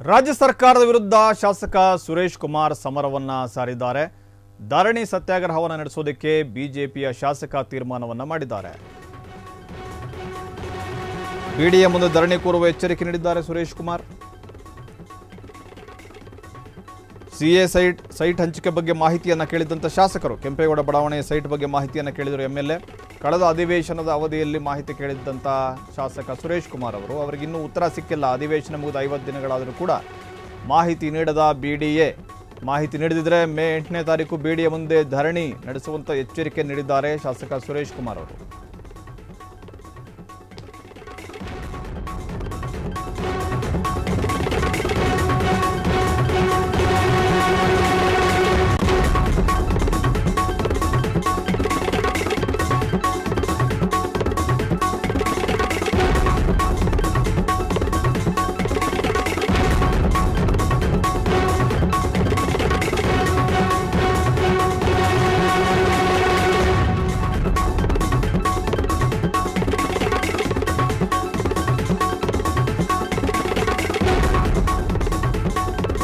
ರಾಜ್ಯ ಸರ್ಕಾರದ ವಿರುದ್ಧ ಶಾಸಕ ಸುರೇಶ್ ಕುಮಾರ್ ಸಮರವನ್ನ ಸಾರಿದ್ದಾರೆ. ಧರಣಿ ಸತ್ಯಾಗ್ರಹವನ್ನು ನಡೆಸೋದಕ್ಕೆ ಬಿಜೆಪಿಯ ಶಾಸಕ ತೀರ್ಮಾನವನ್ನ ಮಾಡಿದ್ದಾರೆ. ಬಿಡಿಎ ಮುಂದೆ ಧರಣಿ ಕೂರುವ ಎಚ್ಚರಿಕೆ ನೀಡಿದ್ದಾರೆ ಸುರೇಶ್ ಕುಮಾರ್. ಸಿಎ ಸೈಟ್ ಹಂಚಿಕೆ ಬಗ್ಗೆ ಮಾಹಿತಿಯನ್ನು ಕೇಳಿದಂಥ ಶಾಸಕರು ಕೆಂಪೇಗೌಡ ಬಡಾವಣೆ ಸೈಟ್ ಬಗ್ಗೆ ಮಾಹಿತಿಯನ್ನು ಕೇಳಿದರು ಎಂಎಲ್ಎ. ಕಳೆದ ಅಧಿವೇಶನದ ಅವಧಿಯಲ್ಲಿ ಮಾಹಿತಿ ಕೇಳಿದ್ದಂಥ ಶಾಸಕ ಸುರೇಶ್ ಕುಮಾರ್ ಅವರಿಗೆ ಇನ್ನೂ ಉತ್ತರ ಸಿಕ್ಕಿಲ್ಲ. ಅಧಿವೇಶನ ಮುಗಿದ 50 ದಿನಗಳಾದರೂ ಕೂಡ ಮಾಹಿತಿ ನೀಡದ ಬಿಡಿಎ. ಮಾಹಿತಿ ನೀಡದಿದ್ದರೆ ಮೇ 8ನೇ ತಾರೀಕು ಬಿಡಿಎ ಮುಂದೆ ಧರಣಿ ನಡೆಸುವಂಥ ಎಚ್ಚರಿಕೆ ನೀಡಿದ್ದಾರೆ ಶಾಸಕ ಸುರೇಶ್ ಕುಮಾರ್ ಅವರು.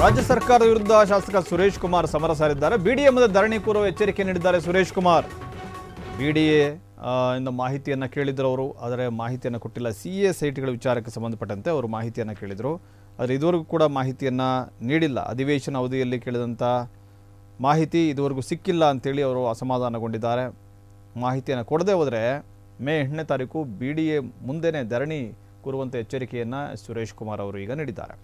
ರಾಜ್ಯ ಸರ್ಕಾರದ ವಿರುದ್ಧ ಶಾಸಕ ಸುರೇಶ್ ಕುಮಾರ್ ಸಮರ ಸಾರಿದ್ದಾರೆ. ಬಿಡಿಎ ಮುಂದೆ ಧರಣಿ ಕೂರುವ ಎಚ್ಚರಿಕೆ ನೀಡಿದ್ದಾರೆ ಸುರೇಶ್ ಕುಮಾರ್. ಬಿಡಿಎ ಇಂದ ಮಾಹಿತಿಯನ್ನು ಕೇಳಿದ್ರು ಅವರು, ಆದರೆ ಮಾಹಿತಿಯನ್ನು ಕೊಟ್ಟಿಲ್ಲ. ಸಿಎ ಸೈಟ್ಗಳ ವಿಚಾರಕ್ಕೆ ಸಂಬಂಧಪಟ್ಟಂತೆ ಅವರು ಮಾಹಿತಿಯನ್ನು ಕೇಳಿದರು, ಆದರೆ ಇದುವರೆಗೂ ಕೂಡ ಮಾಹಿತಿಯನ್ನು ನೀಡಿಲ್ಲ. ಅಧಿವೇಶನ ಅವಧಿಯಲ್ಲಿ ಕೇಳಿದಂಥ ಮಾಹಿತಿ ಇದುವರೆಗೂ ಸಿಕ್ಕಿಲ್ಲ ಅಂತೇಳಿ ಅವರು ಅಸಮಾಧಾನಗೊಂಡಿದ್ದಾರೆ. ಮಾಹಿತಿಯನ್ನು ಕೊಡದೆ ಹೋದರೆ ಮೇ 8ನೇ ತಾರೀಕು ಬಿಡಿಎ ಮುಂದೆನೇ ಧರಣಿ ಕೂರುವಂಥ ಎಚ್ಚರಿಕೆಯನ್ನು ಸುರೇಶ್ ಕುಮಾರ್ ಅವರು ಈಗ ನೀಡಿದ್ದಾರೆ.